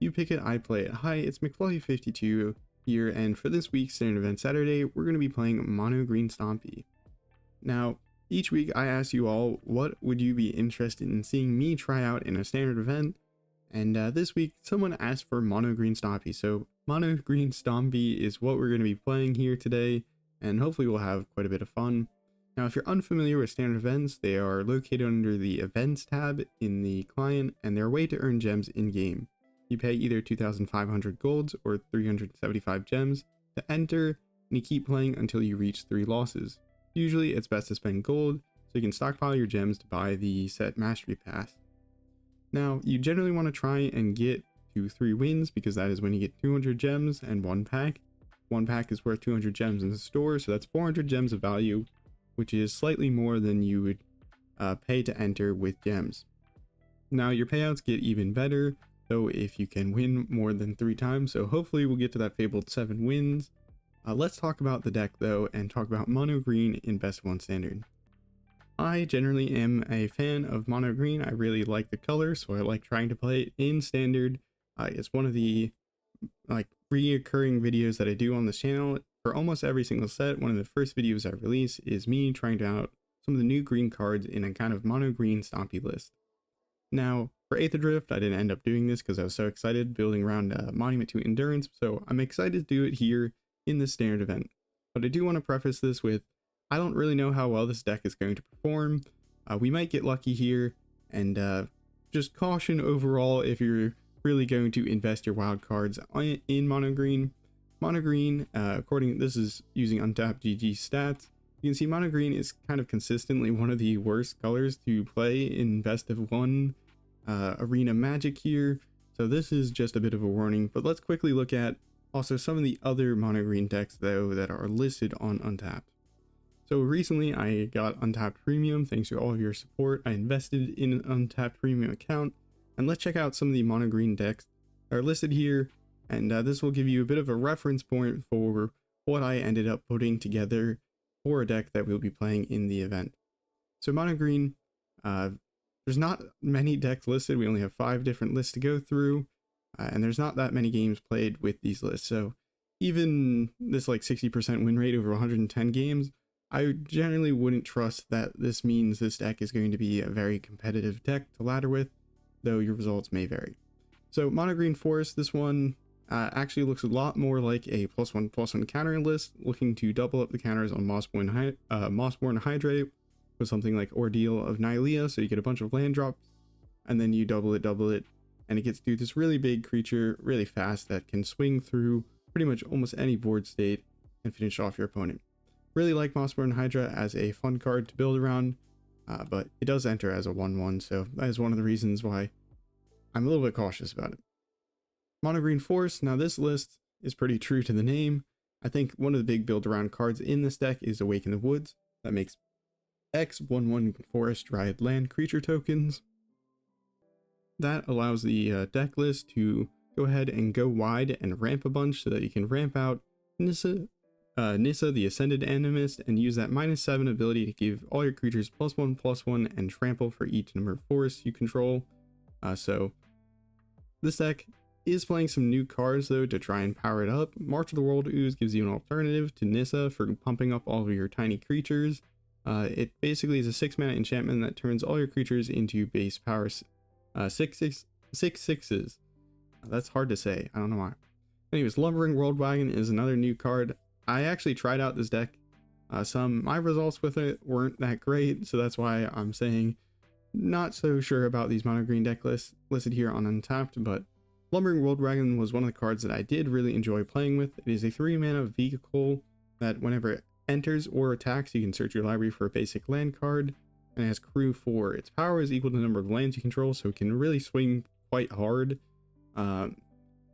You pick it, I play it. Hi, it's McFluffy52 here, and for this week's Standard Event Saturday, we're going to be playing Mono Green Stompy. Now, each week I ask you all, what would you be interested in seeing me try out in a standard event? And this week, someone asked for Mono Green Stompy, so Mono Green Stompy is what we're going to be playing here today, and hopefully we'll have quite a bit of fun. Now, if you're unfamiliar with standard events, they are located under the Events tab in the client, and they're a way to earn gems in-game. You pay either 2,500 golds or 375 gems to enter, and you keep playing until you reach 3 losses. Usually, it's best to spend gold, so you can stockpile your gems to buy the set Mastery Pass. Now, you generally want to try and get to 3 wins, because that is when you get 200 gems and 1 pack. 1 pack is worth 200 gems in the store, so that's 400 gems of value, which is slightly more than you would pay to enter with gems. Now, your payouts get even better, though, if you can win more than 3 times, so hopefully we'll get to that fabled 7 wins. Let's talk about the deck though, and talk about Mono Green in Best of 1 Standard. I generally am a fan of Mono Green. I really like the color, so I like trying to play it in Standard. It's one of the reoccurring videos that I do on this channel. For almost every single set, one of the first videos I release is me trying out some of the new green cards in a kind of Mono Green Stompy list. Now, for Aether Drift, I didn't end up doing this because I was so excited building around Monument to Endurance, so I'm excited to do it here in this standard event. But I do want to preface this with, I don't really know how well this deck is going to perform. We might get lucky here, and just caution overall if you're really going to invest your wild cards in Mono Green. Mono Green, this is using Untapped GG stats. You can see Mono Green is kind of consistently one of the worst colors to play in Best of 1 Arena Magic here, so this is just a bit of a warning. But let's quickly look at also some of the other Mono Green decks though that are listed on Untapped. So recently I got Untapped Premium thanks to all of your support. I invested in an Untapped Premium account, and let's check out some of the Mono Green decks that are listed here, and this will give you a bit of a reference point for what I ended up putting together for a deck that we'll be playing in the event. So Mono Green, there's not many decks listed. We only have 5 different lists to go through, and there's not that many games played with these lists. So even this 60% win rate over 110 games, I generally wouldn't trust that this means this deck is going to be a very competitive deck to ladder with, though your results may vary. So Mono Green Forest, this one actually looks a lot more like a +1/+1 counter list, looking to double up the counters on Mossborn Hydrate with something like Ordeal of Nylea, so you get a bunch of land drops, and then you double it, and it gets to do this really big creature really fast that can swing through pretty much almost any board state and finish off your opponent. Really like Mossborn Hydra as a fun card to build around, but it does enter as a 1/1, so that is one of the reasons why I'm a little bit cautious about it. Mono Green Forest, now this list is pretty true to the name. I think one of the big build around cards in this deck is Awaken the Woods. That makes X 1/1 Forest Dryad Land creature tokens. That allows the deck list to go ahead and go wide and ramp a bunch so that you can ramp out Nissa, the Ascended Animist, and use that -7 ability to give all your creatures +1/+1 and trample for each number of forests you control. So this deck is playing some new cards though to try and power it up. March of the World Ooze gives you an alternative to Nissa for pumping up all of your tiny creatures. It basically is a 6-mana enchantment that turns all your creatures into base power 6/6s. That's hard to say, I don't know why. Anyways, Lumbering Worldwagon is another new card. I actually tried out this deck. My results with it weren't that great, so that's why I'm saying not so sure about these Mono Green deck lists listed here on Untapped, but Lumbering Worldwagon was one of the cards that I did really enjoy playing with. It is a 3-mana vehicle that whenever it enters or attacks, you can search your library for a basic land card, and it has crew 4. Its power is equal to the number of lands you control, so it can really swing quite hard, and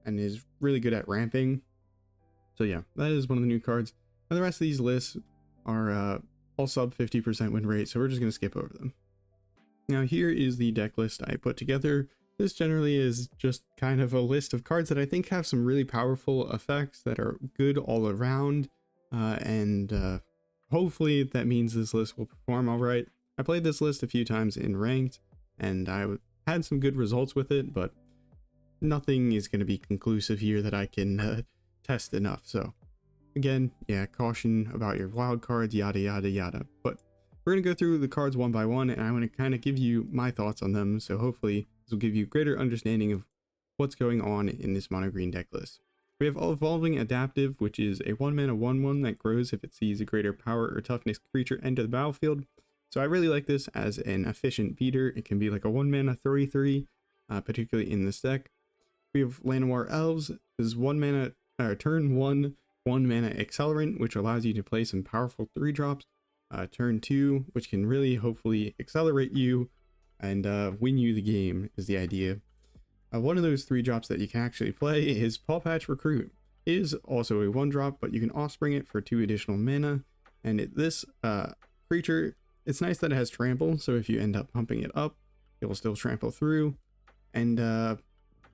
is really good at ramping. So yeah, that is one of the new cards. And the rest of these lists are all sub 50% win rate, so we're just going to skip over them. Now here is the deck list I put together. This generally is just kind of a list of cards that I think have some really powerful effects that are good all around, and hopefully that means this list will perform all right. I played this list a few times in ranked, and I had some good results with it, but nothing is going to be conclusive here that I can test enough. So again, yeah, caution about your wild cards, yada yada yada. But we're going to go through the cards one by one, and I'm going to kind of give you my thoughts on them. So hopefully this will give you greater understanding of what's going on in this mono green deck list. We have Evolving Adaptive, which is a 1-mana 1/1 that grows if it sees a greater power or toughness creature enter the battlefield. So I really like this as an efficient beater. It can be like a 1-mana 3/3, particularly in this deck. We have Llanowar Elves. This is 1-mana, turn 1, 1-mana Accelerant, which allows you to play some powerful 3-drops. Turn 2, which can really hopefully accelerate you and win you the game, is the idea. One of those 3-drops that you can actually play is Pawpatch Recruit. It is also a 1-drop, but you can offspring it for 2 additional mana. And this creature, it's nice that it has trample, so if you end up pumping it up, it will still trample through. And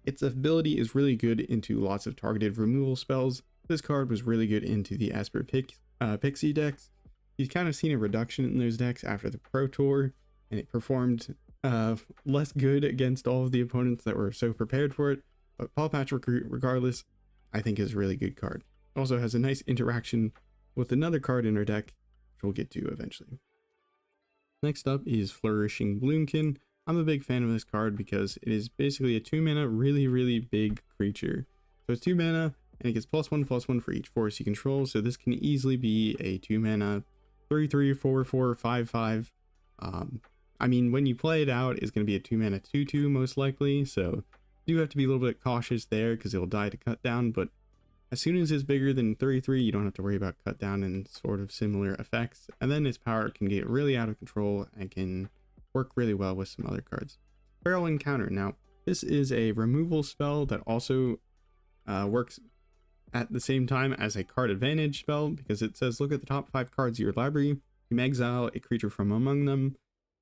its ability is really good into lots of targeted removal spells. This card was really good into the Esper Pixie decks. You've kind of seen a reduction in those decks after the Pro Tour, and it performed less good against all of the opponents that were so prepared for it. But Pawpatch Recruit, regardless, I think is a really good card. Also has a nice interaction with another card in our deck, which we'll get to eventually. Next up is Flourishing Bloom-Kin. I'm a big fan of this card because it is basically a 2-mana really big creature. So it's 2 mana and it gets +1/+1 for each force you control. So this can easily be a 2-mana 3/3, 4/4, 5/5. I mean, when you play it out, it's going to be a 2-mana 2/2 most likely. So you do have to be a little bit cautious there because it'll die to cut down. But as soon as it's bigger than 33, you don't have to worry about cut down and sort of similar effects. And then its power can get really out of control and can work really well with some other cards. Feral Encounter. Now, this is a removal spell that also works at the same time as a card advantage spell, because it says look at the top 5 cards of your library, you may exile a creature from among them,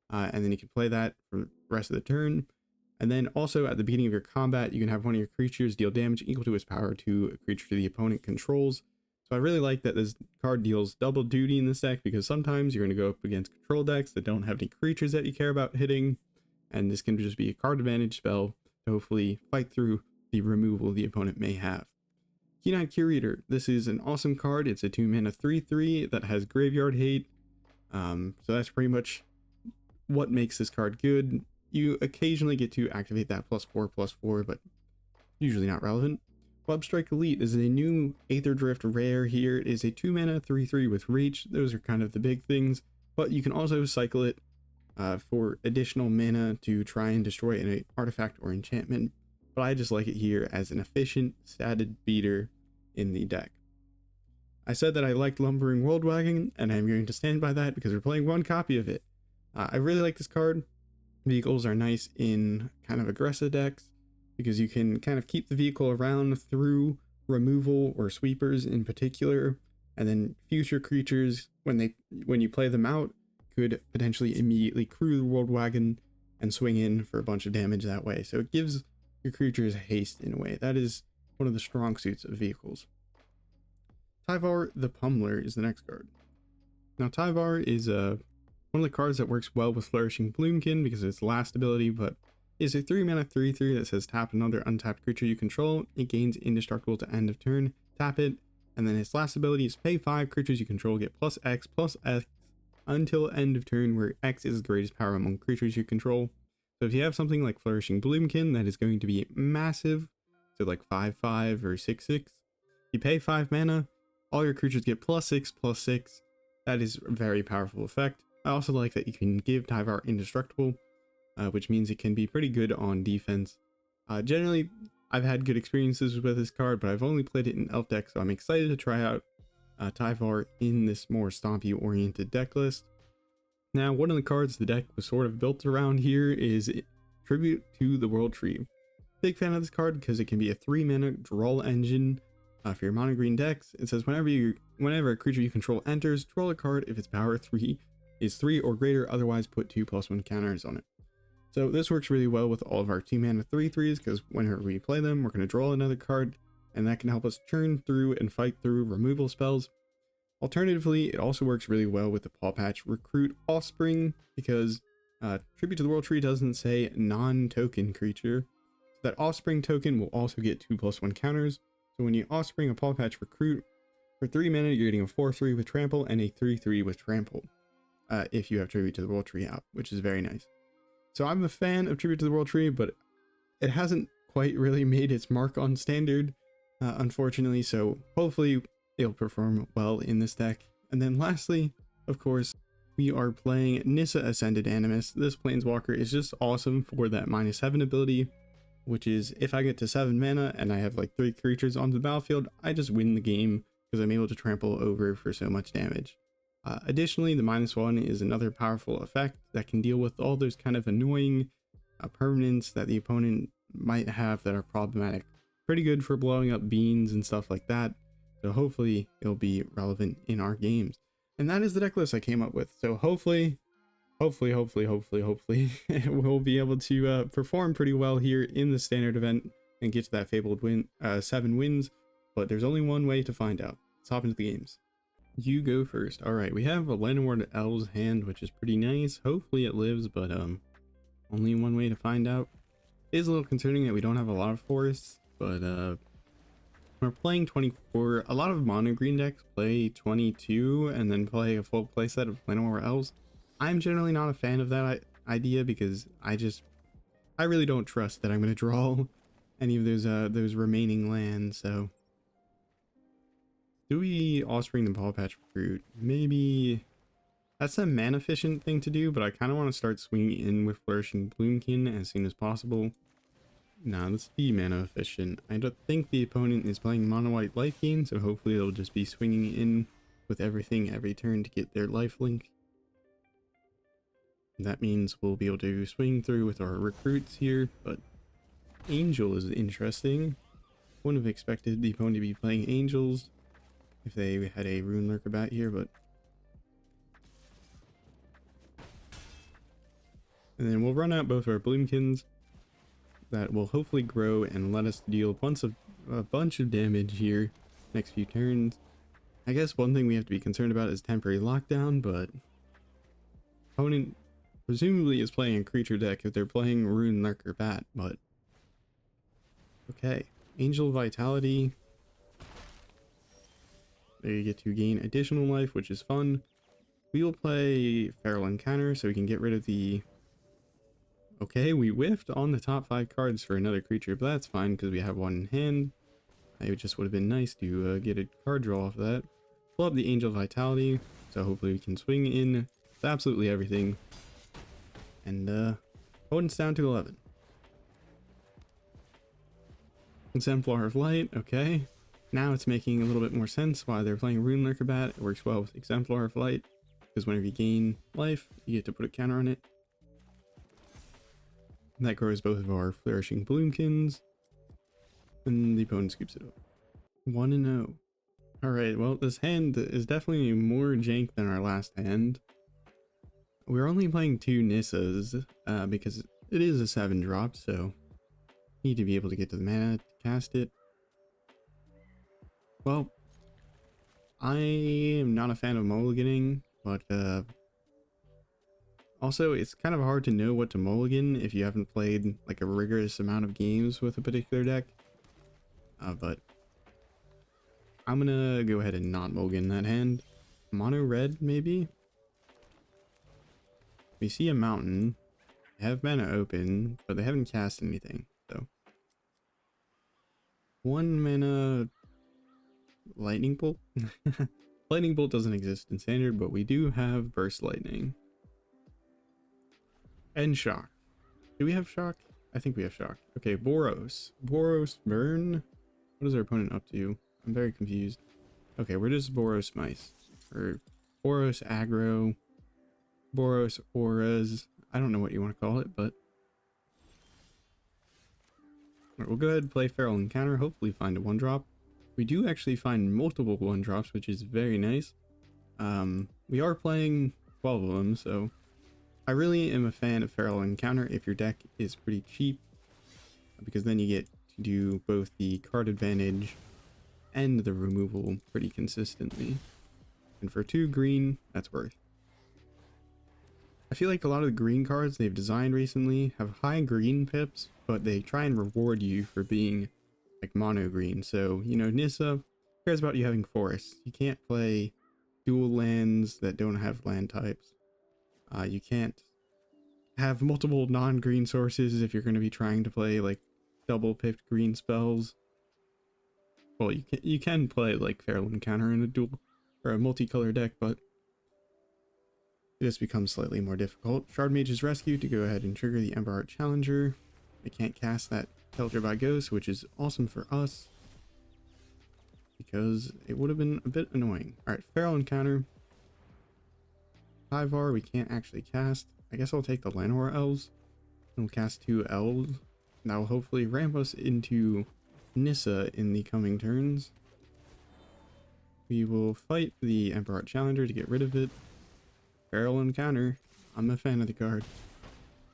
and then you can play that for the rest of the turn. And then also at the beginning of your combat, you can have one of your creatures deal damage equal to its power to a creature the opponent controls. So I really like that this card deals double duty in this deck, because sometimes you're going to go up against control decks that don't have any creatures that you care about hitting, and this can just be a card advantage spell to hopefully fight through the removal the opponent may have. Keen-Eyed Curator. This is an awesome card. It's a 2-mana 3/3 that has Graveyard Hate. So that's pretty much what makes this card good. You occasionally get to activate that +4/+4, but usually not relevant. Webstrike Elite is a new Aether Drift rare here. It is a 2-mana 3/3 with Reach. Those are kind of the big things, but you can also cycle it for additional mana to try and destroy an artifact or enchantment. But I just like it here as an efficient statted beater in the deck. I said that I liked Lumbering Worldwagon, and I'm going to stand by that because we're playing one copy of it. I really like this card. Vehicles are nice in kind of aggressive decks because you can kind of keep the vehicle around through removal or sweepers in particular, and then future creatures, when you play them out, could potentially immediately crew the Worldwagon and swing in for a bunch of damage that way. So it gives your creatures haste in a way. That is one of the strong suits of vehicles. Tyvar the Pummeler is the next card. Now Tyvar is one of the cards that works well with Flourishing Bloom-Kin because of its last ability, but is a 3-mana 3/3 that says tap another untapped creature you control. It gains indestructible to end of turn. Tap it, and then its last ability is pay 5 creatures you control get +X until end of turn, where X is the greatest power among creatures you control. So if you have something like Flourishing Bloom-Kin that is going to be massive, so like 5/5 or 6/6, you pay 5 mana, all your creatures get +6/+6. That is a very powerful effect. I also like that you can give Tyvar indestructible, which means it can be pretty good on defense. Generally, I've had good experiences with this card, but I've only played it in Elf deck, so I'm excited to try out Tyvar in this more Stompy-oriented deck list. Now, one of the cards the deck was sort of built around here is Tribute to the World Tree. Big fan of this card because it can be a 3-mana draw engine for your mono green decks. It says whenever a creature you control enters, draw a card if its power 3 is 3 or greater, otherwise put 2+1 counters on it. So this works really well with all of our 2-mana 3/3s because whenever we play them, we're going to draw another card, and that can help us churn through and fight through removal spells. Alternatively, it also works really well with the Pawpatch Recruit Offspring because Tribute to the World Tree doesn't say non-token creature. That Offspring token will also get 2+1 counters. So when you Offspring a Pawpatch Recruit, for 3 mana you're getting a 4/3 with Trample and a 3/3 with Trample. If you have Tribute to the World Tree out, which is very nice. So I'm a fan of Tribute to the World Tree, but it hasn't quite really made its mark on Standard, unfortunately, so hopefully it'll perform well in this deck. And then lastly, of course, we are playing Nissa Ascended Animist. This Planeswalker is just awesome for that -7 ability, which is if I get to 7 mana and I have like 3 creatures on the battlefield, I just win the game because I'm able to trample over for so much damage. Additionally, the -1 is another powerful effect that can deal with all those kind of annoying permanents that the opponent might have that are problematic. Pretty good for blowing up beans and stuff like that, so hopefully it'll be relevant in our games. And that is the deck list I came up with, so hopefully we'll be able to perform pretty well here in the Standard event and get to that fabled 7 wins, but there's only one way to find out. Let's hop into the games. You go first. Alright, we have a Llanowar Elves hand, which is pretty nice. Hopefully it lives, but only one way to find out. It is a little concerning that we don't have a lot of forests, but we're playing 24. A lot of mono green decks play 22 and then play a full playset of Llanowar Elves. I'm generally not a fan of that idea because I really don't trust that I'm going to draw any of those remaining lands, so... Do we Offspring the Pawpatch Recruit? Maybe that's a mana efficient thing to do, but I kind of want to start swinging in with Flourishing Bloom-Kin as soon as possible. Nah, let's be mana efficient. I don't think the opponent is playing mono white life gain, so hopefully they'll just be swinging in with everything every turn to get their life link. That means we'll be able to swing through with our recruits here, but Angel is interesting. Wouldn't have expected the opponent to be playing Angels if they had a Rune Lurker bat here, but... And then we'll run out both our Bloomkins. That will hopefully grow and let us deal a bunch of damage here next few turns. I guess one thing we have to be concerned about is temporary lockdown, but... Opponent presumably is playing a creature deck if they're playing Rune Lurker bat, but... Okay, Angel Vitality... There you get to gain additional life, which is fun. We will play Feral Encounter so we can get rid of the... Okay, we whiffed on the top 5 cards for another creature, but that's fine because we have one in hand. It just would have been nice to get a card draw off of that. Pull up the Angel Vitality, so hopefully we can swing in with absolutely everything. And opponent's down to 11. Exemplar of Light, okay. Now it's making a little bit more sense why they're playing Rune Lurker bat. It works well with Exemplar of Light, because whenever you gain life, you get to put a counter on it. And that grows both of our Flourishing Bloom-Kins, and the opponent scoops it up. 1-0. Alright, well, this hand is definitely more jank than our last hand. We're only playing 2 Nissas, because it is a 7-drop, so need to be able to get to the mana to cast it. Well, I am not a fan of mulliganing, but also it's kind of hard to know what to mulligan if you haven't played like a rigorous amount of games with a particular deck. But I'm gonna go ahead and not mulligan that hand. Mono red, maybe? We see a mountain. They have mana open, but they haven't cast anything, so. 1 mana... Lightning Bolt? Lightning Bolt doesn't exist in Standard, but we do have Burst Lightning. And Shock. Do we have Shock? I think we have Shock. Okay, Boros. Boros Burn? What is our opponent up to? I'm very confused. Okay, we're just Boros Mice. Or Boros Aggro. Boros Auras. I don't know what you want to call it, but... Alright, we'll go ahead and play Feral Encounter. Hopefully find a 1-drop. We do actually find multiple 1-drops, which is very nice. We are playing 12 of them, so I really am a fan of Feral Encounter if your deck is pretty cheap, because then you get to do both the card advantage and the removal pretty consistently. And for 2 green, that's worth. I feel like a lot of the green cards they've designed recently have high green pips, but they try and reward you for being like mono green. So, you know, Nissa cares about you having forests. You can't play dual lands that don't have land types. You can't have multiple non-green sources if you're going to be trying to play like double pipped green spells. Well, you can play like Feral Encounter in a dual or a multicolor deck, but it just becomes slightly more difficult. Shard Mage's Rescue to go ahead and trigger the Ember Heart Challenger. I can't cast that Telltale by Ghost, which is awesome for us because it would have been a bit annoying. Alright, Feral Encounter. Tyvar we can't actually cast. I guess I'll take the Llanowar Elves. And we'll cast 2 Elves. That will hopefully ramp us into Nissa in the coming turns. We will fight the Ember Heart Challenger to get rid of it. Feral Encounter. I'm a fan of the card.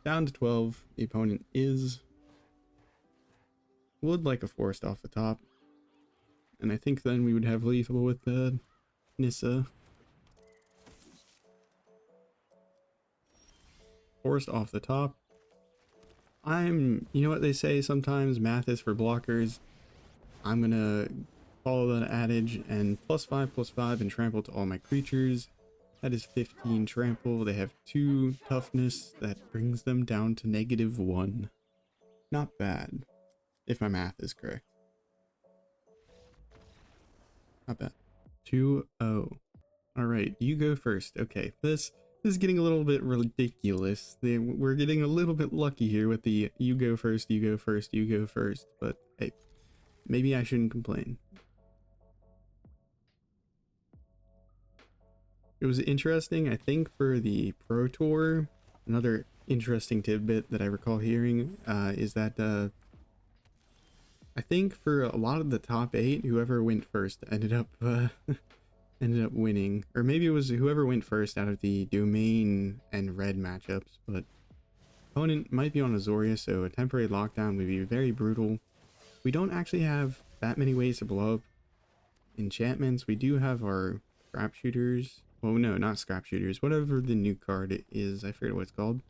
Down to 12. The opponent would like a forest off the top. And I think then we would have lethal with the Nissa. Forest off the top. You know what they say sometimes, math is for blockers. I'm gonna follow that adage and +5/+5 and trample to all my creatures. That is 15 trample. They have 2 toughness. That brings them down to -1. Not bad, if my math is correct. Not bad. 2-0. Alright, you go first. Okay, this is getting a little bit ridiculous. We're getting a little bit lucky here with the you go first, you go first, you go first. But hey, maybe I shouldn't complain. It was interesting, I think, for the Pro Tour. Another interesting tidbit that I recall hearing is that I think for a lot of the top 8, whoever went first ended up winning. Or maybe it was whoever went first out of the Domain and Red matchups, but opponent might be on Azorius, so a temporary lockdown would be very brutal. We don't actually have that many ways to blow up enchantments. We do have our scrap shooters. Well, no, not scrap shooters. Whatever the new card is, I forget what it's called.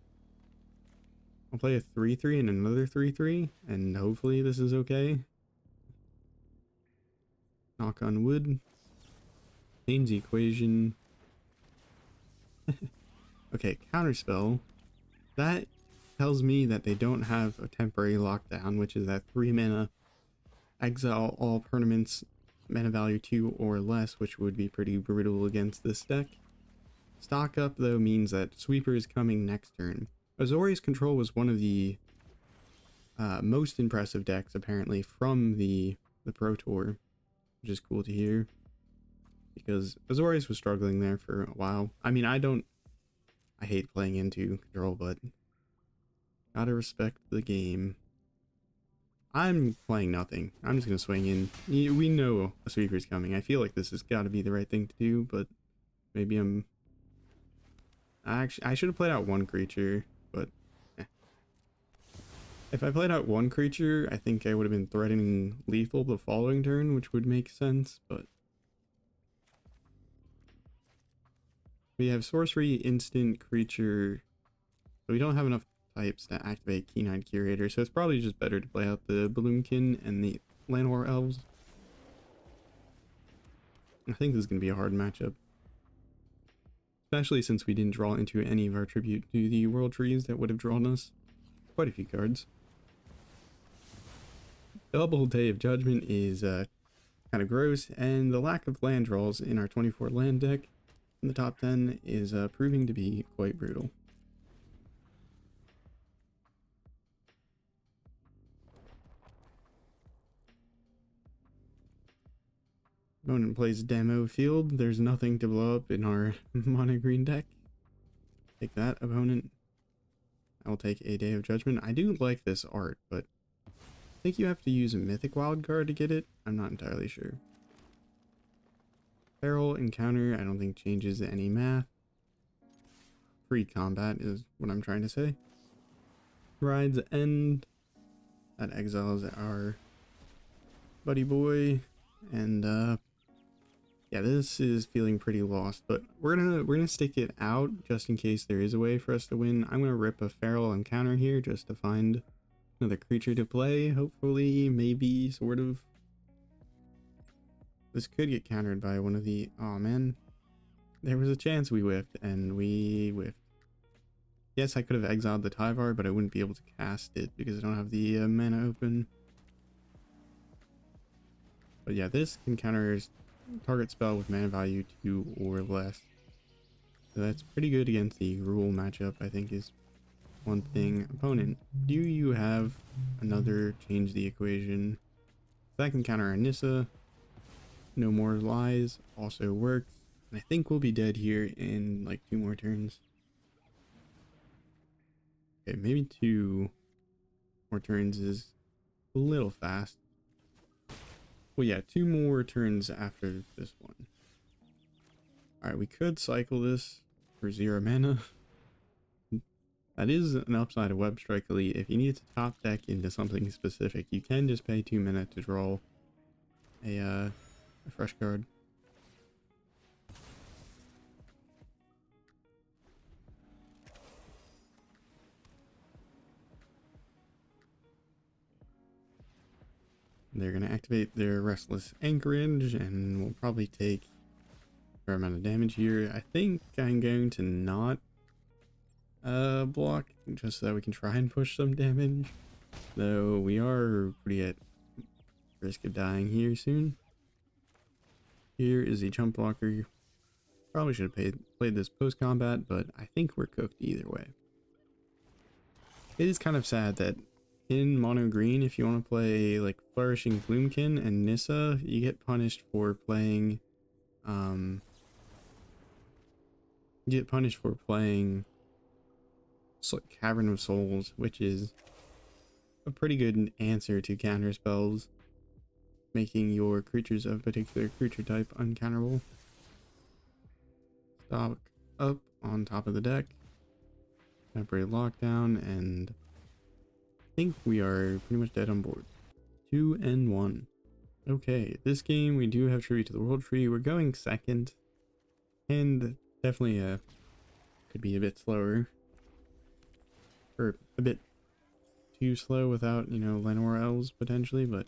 I'll play a 3/3 and another 3/3, and hopefully this is okay. Knock on wood. Change the equation. Okay, counterspell. That tells me that they don't have a temporary lockdown, which is that 3 mana. Exile all permanents, mana value 2 or less, which would be pretty brutal against this deck. Stock up, though, means that Sweeper is coming next turn. Azorius Control was one of the most impressive decks, apparently, from the Pro Tour, which is cool to hear, because Azorius was struggling there for a while. I mean, I hate playing into Control, but gotta respect the game. I'm playing nothing. I'm just gonna swing in. We know a Sweeper's coming. I feel like this has got to be the right thing to do, but maybe I should have played out 1 creature, but if I played out 1 creature, I think I would have been threatening lethal the following turn, which would make sense, but we have sorcery, instant, creature, but we don't have enough types to activate Keen-Eyed Curator, so it's probably just better to play out the Bloom-Kin and the Llanowar Elves. I think this is going to be a hard matchup, especially since we didn't draw into any of our tribute to the World Trees that would have drawn us quite a few cards. Double Day of Judgment is kind of gross, and the lack of land draws in our 24 land deck in the top 10 is proving to be quite brutal. Opponent plays Demo Field. There's nothing to blow up in our Mono Green deck. Take that, opponent. I will take a Day of Judgment. I do like this art, but I think you have to use a Mythic Wildcard to get it. I'm not entirely sure. Feral Encounter, I don't think changes any math. Free combat is what I'm trying to say. Ride's End. That exiles our buddy boy. And Yeah, this is feeling pretty lost, but we're gonna stick it out just in case there is a way for us to win. I'm gonna rip a feral encounter here just to find another creature to play. Hopefully, maybe, sort of. This could get countered by one of the... Oh man, there was a chance we whiffed, and we whiffed. Yes, I could have exiled the Tyvar, but I wouldn't be able to cast it because I don't have the mana open. But yeah, this can counter target spell with mana value 2 or less. So that's pretty good against the rule matchup, I think, is one thing. Opponent, do you have another change the equation? That can counter a Nissa. No More Lies also works. And I think we'll be dead here in like 2 more turns. Okay, maybe 2 more turns is a little fast. Well, yeah, 2 more turns after this one. Alright, we could cycle this for 0 mana. That is an upside of Webstrike Elite. If you need to top deck into something specific, you can just pay 2 mana to draw a fresh card. They're going to activate their Restless Anchorage, and we'll probably take a fair amount of damage here. I think I'm going to not block, just so that we can try and push some damage. Though we are pretty at risk of dying here soon. Here is a jump blocker. Probably should have played this post-combat, but I think we're cooked either way. It is kind of sad that in Mono Green, if you want to play like Flourishing Bloom-Kin and Nissa, you get punished for playing Cavern of Souls, which is a pretty good answer to counter spells, making your creatures of particular creature type uncounterable. Stock up on top of the deck, temporary lockdown, and I think we are pretty much dead on board. 2 and 1. Okay, this game we do have Tribute to the World Tree. We're going second, and definitely could be a bit slower, or a bit too slow without, you know, Llanowar Elves potentially, but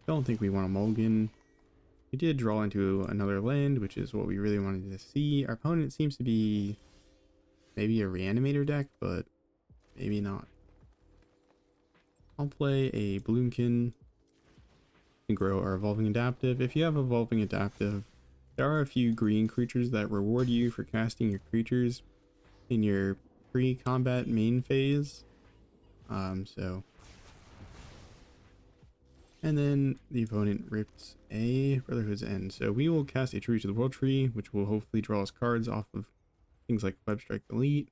don't think we want a mulligan. We did draw into another land, which is what we really wanted to see. Our opponent seems to be maybe a Reanimator deck, but maybe not. I'll play a Bloom-Kin and grow our Evolving Adaptive. If you have Evolving Adaptive, there are a few green creatures that reward you for casting your creatures in your pre-combat main phase. And then the opponent ripped a Brotherhood's End. So we will cast a Tribute to the World Tree, which will hopefully draw us cards off of things like Webstrike Elite,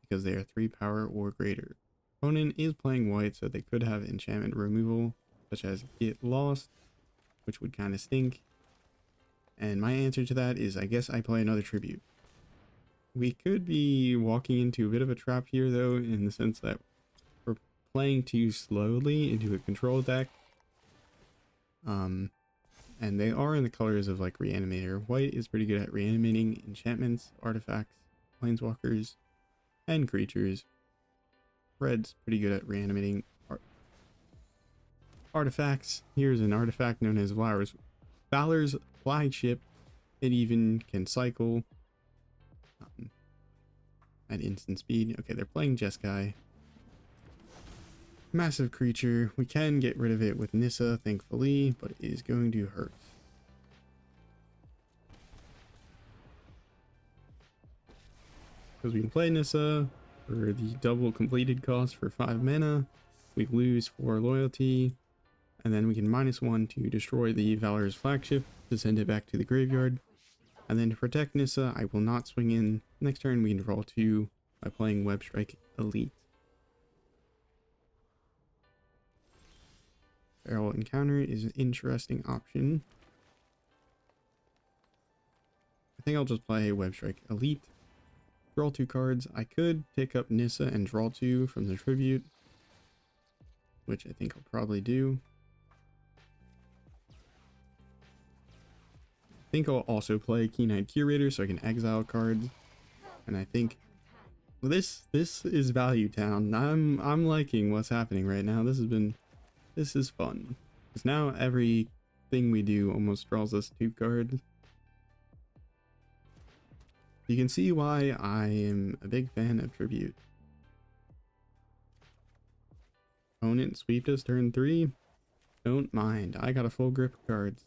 because they are 3 power or greater. Opponent is playing white, so they could have enchantment removal, such as Get Lost, which would kind of stink. And my answer to that is, I guess I play another Tribute. We could be walking into a bit of a trap here, though, in the sense that we're playing too slowly into a control deck. And they are in the colors of like Reanimator. White is pretty good at reanimating enchantments, artifacts, planeswalkers, and creatures. Red's pretty good at reanimating artifacts. Here's an artifact known as Valor's Flagship. It even can cycle at instant speed. Okay, they're playing Jeskai. Massive creature. We can get rid of it with Nissa, thankfully, but it is going to hurt. Because we can play Nissa for the double completed cost for 5 mana. We lose 4 loyalty, and then we can -1 to destroy the Valor's Flagship to send it back to the graveyard. And then to protect Nissa, I will not swing in. Next turn we can draw 2 by playing Webstrike Elite. Feral Encounter is an interesting option. I think I'll just play Webstrike Elite. Draw 2 cards. I could pick up Nissa and draw 2 from the Tribute, which I think I'll probably do. think I'll also play Keen-Eyed Curator so I can exile cards. And I think this is Value Town. I'm liking what's happening right now. This is fun. Because now everything we do almost draws us 2 cards. You can see why I am a big fan of Tribute. Opponent sweeped us turn 3. Don't mind, I got a full grip of cards.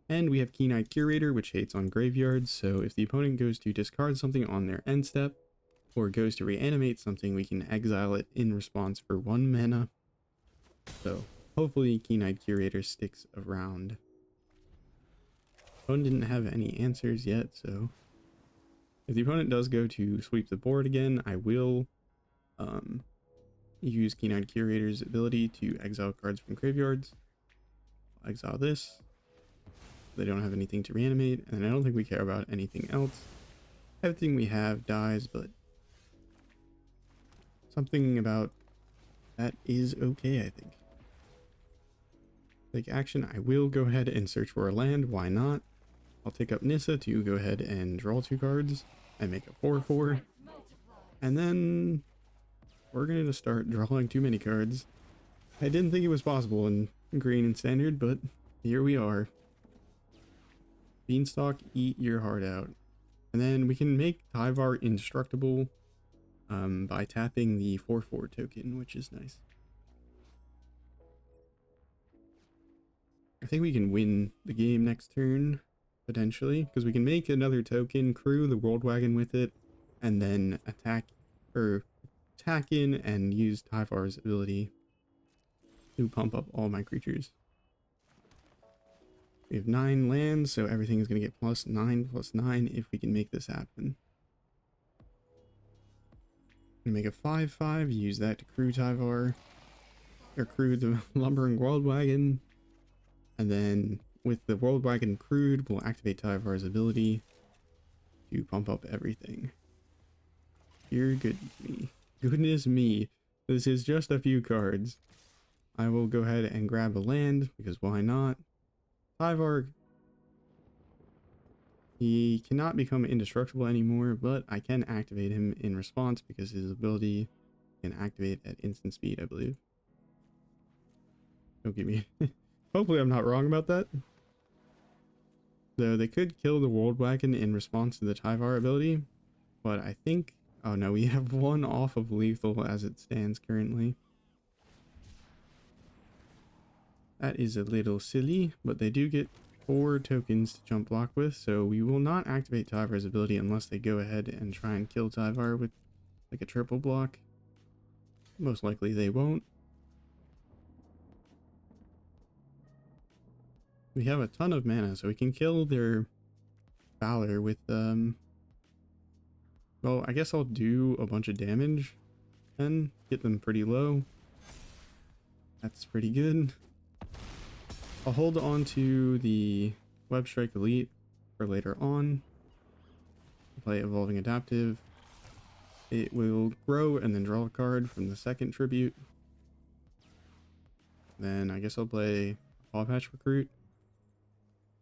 And we have Keen-Eyed Curator, which hates on graveyards, so if the opponent goes to discard something on their end step, or goes to reanimate something, we can exile it in response for 1 mana. So hopefully Keen-Eyed Curator sticks around. Opponent didn't have any answers yet, so if the opponent does go to sweep the board again, I will use Keen-Eyed Curator's ability to exile cards from graveyards. I'll exile this. They don't have anything to reanimate, and I don't think we care about anything else. Everything we have dies, but something about that is okay, I think. Take action. I will go ahead and search for a land. Why not? I'll take up Nissa to go ahead and draw 2 cards and make a 4/4. And then we're going to start drawing too many cards. I didn't think it was possible in green and standard, but here we are. Beanstalk, eat your heart out. And then we can make Tyvar indestructible by tapping the 4/4 token, which is nice. I think we can win the game next turn, potentially, because we can make another token, crew the Worldwagon with it, and then attack in and use Tyvar's ability to pump up all my creatures. We have 9 lands, so everything is going to get +9/+9 if we can make this happen. Make a 5/5, use that to crew Tyvar, or crew the Lumbering Worldwagon, and then with the Worldwagon crewed, we'll activate Tyvar's ability to pump up everything. Dear goodness me, this is just a few cards. I will go ahead and grab a land, because why not? Tyvar, he cannot become indestructible anymore, but I can activate him in response because his ability can activate at instant speed, I believe. Don't get me. Hopefully I'm not wrong about that. Though they could kill the Worldwagon in response to the Tyvar ability, but I think... Oh no, we have 1 off of lethal as it stands currently. That is a little silly, but they do get 4 tokens to jump block with, so we will not activate Tyvar's ability unless they go ahead and try and kill Tyvar with like a triple block. Most likely they won't. We have a ton of mana, so we can kill their Valor with, well, I guess I'll do a bunch of damage and get them pretty low. That's pretty good. I'll hold on to the Webstrike Elite for later on. Play Evolving Adaptive. It will grow and then draw a card from the second tribute. Then I guess I'll play Pawpatch Recruit.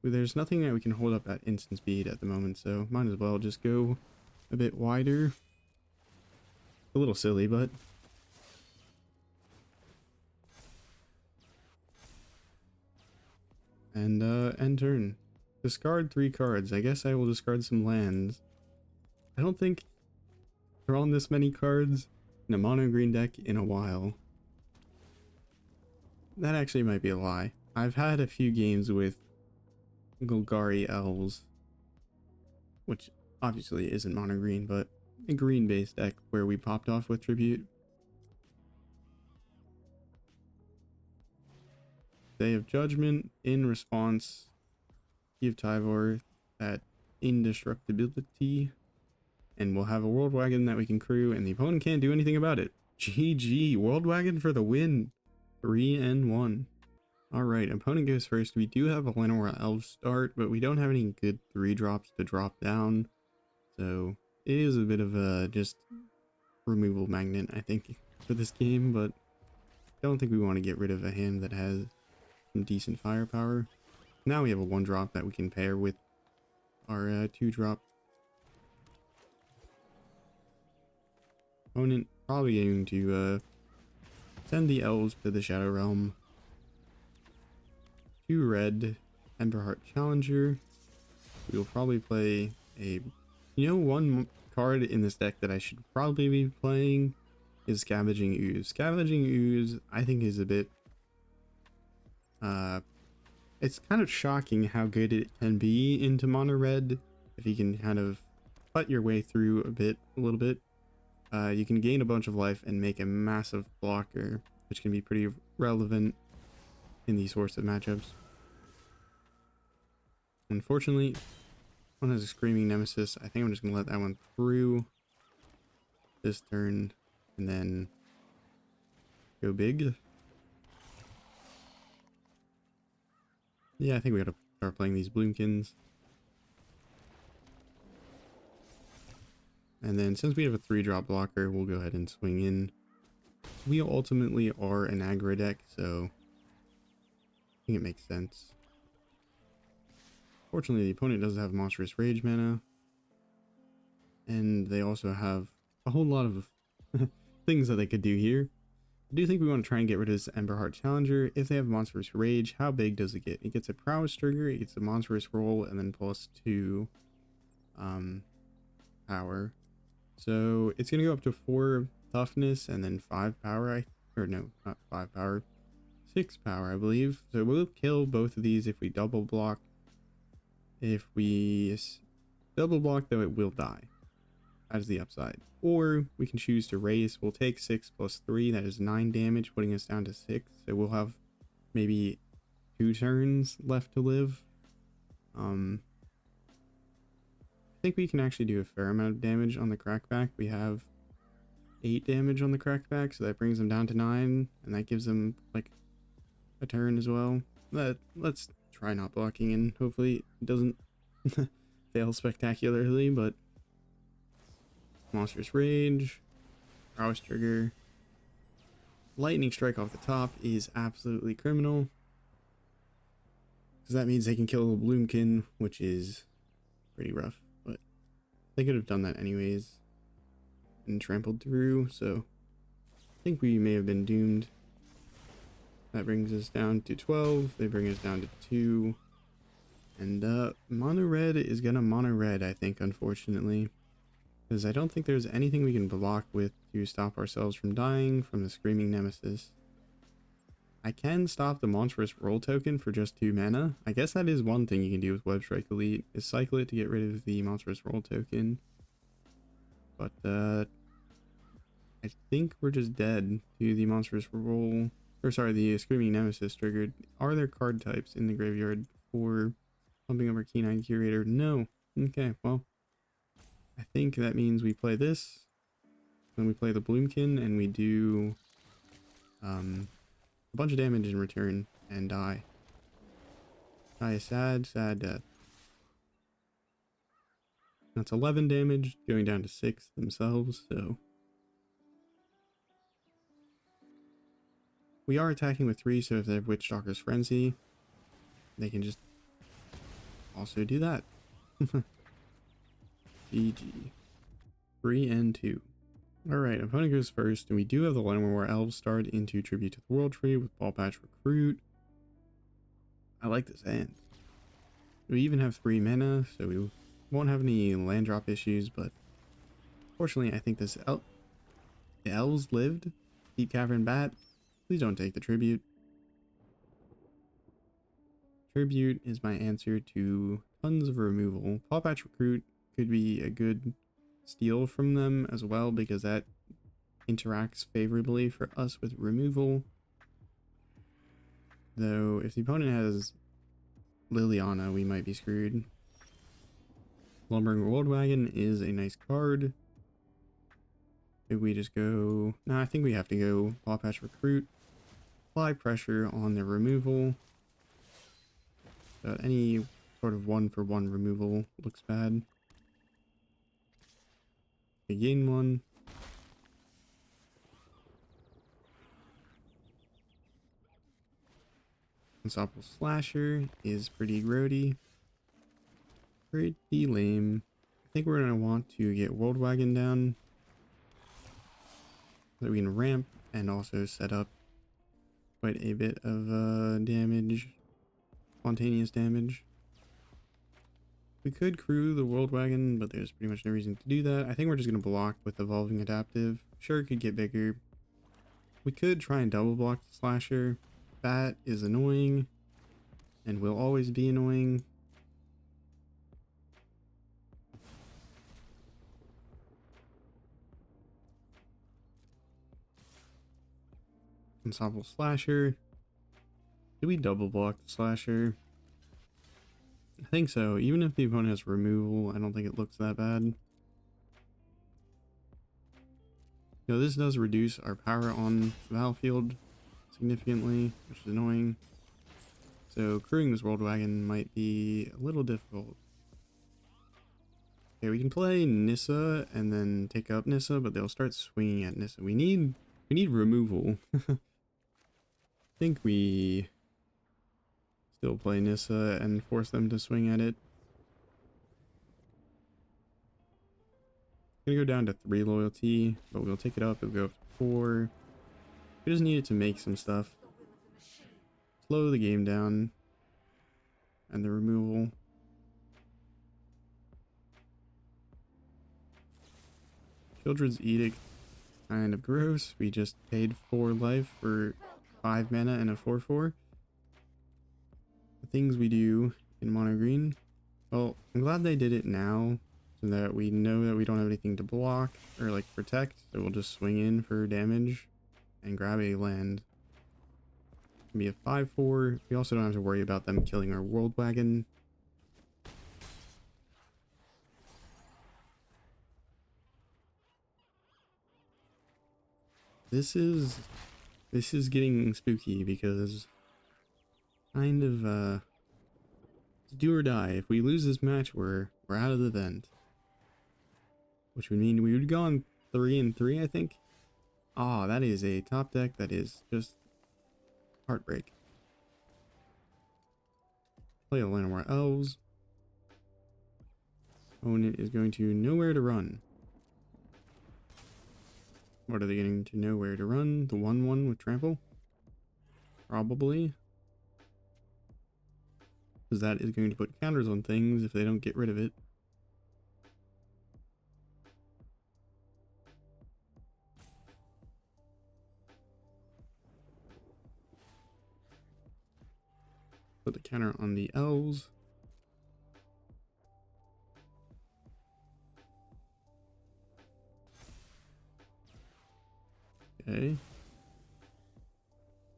There's nothing that we can hold up at instant speed at the moment, so might as well just go a bit wider. A little silly, but... And end turn. Discard 3 cards. I guess I will discard some lands. I don't think drawn this many cards in a mono green deck in a while. That actually might be a lie. I've had a few games with Llanowar Elves, which obviously isn't mono green, but a green based deck where we popped off with Tribute. Day of Judgment. In response, give Tyvar that indestructibility, and we'll have a Worldwagon that we can crew, and the opponent can't do anything about it. GG, Worldwagon for the win. 3-1. Alright, opponent goes first. We do have a Llanowar Elves start, but we don't have any good 3-drops to drop down. So it is a bit of a just removal magnet, I think, for this game, but I don't think we want to get rid of a hand that has some decent firepower. Now we have a 1-drop that we can pair with our 2-drop. Opponent probably going to send the elves to the Shadow Realm. 2 red, Emberheart Challenger. We will probably play a... one card in this deck that I should probably be playing is Scavenging Ooze. Scavenging Ooze, I think, is a bit... it's kind of shocking how good it can be into mono red. If you can kind of cut your way through a little bit. You can gain a bunch of life and make a massive blocker, which can be pretty relevant in these sorts of matchups. Unfortunately, one has a Screaming Nemesis. I think I'm just going to let that one through this turn and then go big. Yeah, I think we got to start playing these Bloom-Kins. And then since we have a 3-drop blocker, we'll go ahead and swing in. We ultimately are an aggro deck, so I think it makes sense. Fortunately, the opponent does have Monstrous Rage mana. And they also have a whole lot of things that they could do here. I do think we want to try and get rid of this Emberheart Challenger. If they have Monstrous Rage, how big does it get? It gets a Prowess trigger, it gets a Monstrous roll, and then +2 power. So it's going to go up to 4 toughness and then 5 power. Or no, not 5 power. 6 power, I believe. So we'll kill both of these if we double block. If we double block, though, it will die. That is the upside. Or we can choose to raise. We'll take 6 + 3. That is 9 damage, putting us down to 6. So we'll have maybe 2 turns left to live. I think we can actually do a fair amount of damage on the crackback. We have 8 damage on the crackback, so that brings them down to 9, and that gives them like a turn as well. Let's try not blocking, and hopefully it doesn't fail spectacularly. But Monstrous Rage, Prowess trigger, Lightning Strike off the top is absolutely criminal, because that means they can kill Bloom-Kin, which is pretty rough. But they could have done that anyways and trampled through, so I think we may have been doomed. That brings us down to 12. They bring us down to 2. And mono red is gonna mono red, I think, unfortunately, because I don't think there's anything we can block with to stop ourselves from dying from the Screaming Nemesis. I can stop the Monstrous Roll token for just 2 mana. I guess that is one thing you can do with Webstrike Elite, is cycle it to get rid of the Monstrous Roll token. But I think we're just dead to the Monstrous Roll, or sorry, the Screaming Nemesis triggered. Are there card types in the graveyard for pumping over Keen-Eyed Curator? No. Okay, well, I think that means we play this, then we play the Bloom-Kin, and we do a bunch of damage in return and die. Die a sad, sad death. That's 11 damage, going down to 6 themselves, so we are attacking with 3, so if they have Witchstalker's Frenzy, they can just also do that. GG. 3 and 2. Alright, opponent goes first, and we do have the Llanowar Elves start into Tribute to the World Tree with Pawpatch Recruit. I like this hand. We even have 3 mana, so we won't have any land drop issues, but fortunately I think this the Elves lived. Deep Cavern Bat, please don't take the Tribute. Tribute is my answer to tons of removal. Pawpatch Recruit could be a good steal from them as well, because that interacts favorably for us with removal. Though if the opponent has Liliana, we might be screwed. Lumbering Worldwagon is a nice card. If we just go... No, I think we have to go Pawpatch Recruit. Apply pressure on the removal. Any sort of 1-for-1 removal looks bad. We gain 1. Unstoppable Slasher is pretty grody. pretty lame. I think we're gonna want to get Worldwagon down so that we can ramp and also set up quite a bit of damage, spontaneous damage. We could crew the Worldwagon, but there's pretty much no reason to do that. I think we're just gonna block with Evolving Adaptive. Sure, it could get bigger. We could try and double block the Slasher. That is annoying and will always be annoying. Unstoppable Slasher. Did we double block the Slasher? I think so. Even if the opponent has removal, I don't think it looks that bad. You know, this does reduce our power on the battlefield significantly, which is annoying. So crewing this Worldwagon might be a little difficult. Okay, we can play Nissa and then take up Nissa, but they'll start swinging at Nissa. We need removal. I think we still play Nissa and force them to swing at it. Gonna go down to 3 loyalty, but we'll take it up. It'll go up to 4. We just need it to make some stuff. Slow the game down. And the removal. Children's Edict, kind of gross. We just paid 4 life for 5 mana and a 4/4. The things we do in Mono Green. Well, I'm glad they did it now, so that we know that we don't have anything to block or like protect. So we'll just swing in for damage and grab a land. It can be a 5/4. We also don't have to worry about them killing our Worldwagon. This is getting spooky because kind of it's do or die. If we lose this match, we're out of the event. Which would mean we would go on 3-3, I think. Ah, that is a top deck that is just heartbreak. Play a Llanowar Elves. Opponent is going to nowhere to run. What are they getting to nowhere to run? The 1/1 with trample? Probably. Because that is going to put counters on things if they don't get rid of it. Put the counter on the elves. Okay.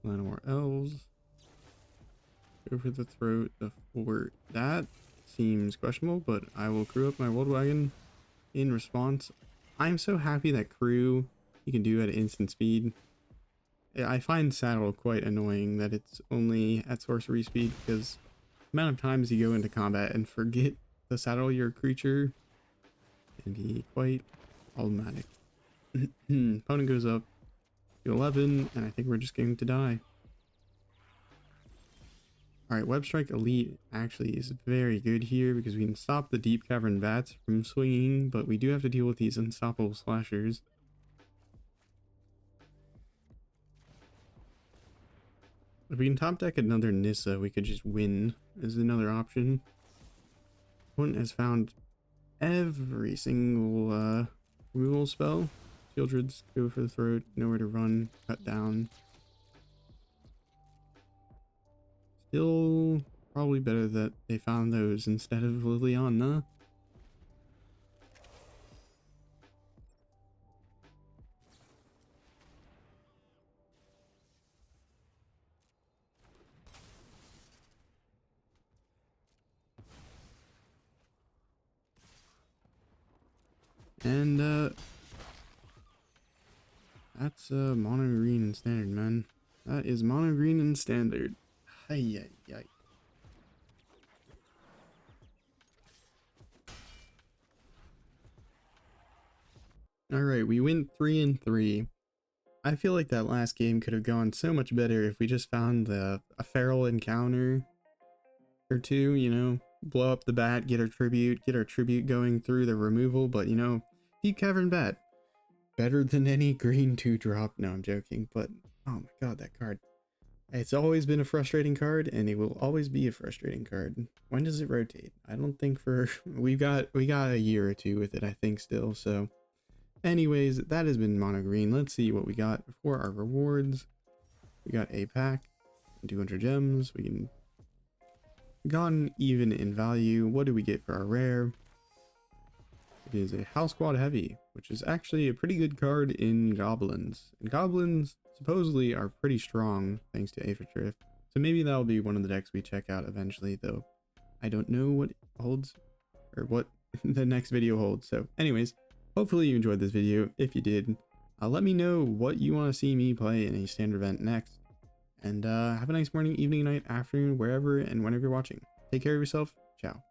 Llanowar Elves. Go for the throat, the 4. That seems questionable, but I will crew up my Worldwagon in response. I'm so happy that crew you can do at instant speed. I find saddle quite annoying that it's only at sorcery speed, because the amount of times you go into combat and forget to saddle your creature can be quite problematic. Opponent goes up to 11, and I think we're just going to die. Alright, Webstrike Elite actually is very good here because we can stop the Deep Cavern Bats from swinging, but we do have to deal with these unstoppable slashers. If we can top deck another Nissa, we could just win as another option. Opponent has found every single removal spell. Childred's, go for the throat, nowhere to run, cut down. Still probably better that they found those instead of Liliana. And that's Mono Green and Standard, man. That is Mono Green and Standard. Hi. Alright, we went 3-3. I feel like that last game could have gone so much better if we just found a feral encounter or two, you know? blow up the bat, get our tribute going through the removal, but you know, Deep Cavern Bat, better than any green 2-drop. No, I'm joking, but oh my god, that card. It's always been a frustrating card, and it will always be a frustrating card. When does it rotate? I don't think for we got a year or two with it, I think, still. So anyways, that has been Mono Green. Let's see what we got for our rewards. We got a pack, 200 gems. We can gotten even in value. What do we get for our rare? It is a House Squad Heavy, which is actually a pretty good card in Goblins. And Goblins supposedly are pretty strong thanks to Aphid Drift. So maybe that'll be one of the decks we check out eventually, though I don't know what it holds or what the next video holds. So anyways, hopefully you enjoyed this video. If you did, let me know what you want to see me play in a standard event next. And have a nice morning, evening, night, afternoon, wherever and whenever you're watching. Take care of yourself. Ciao.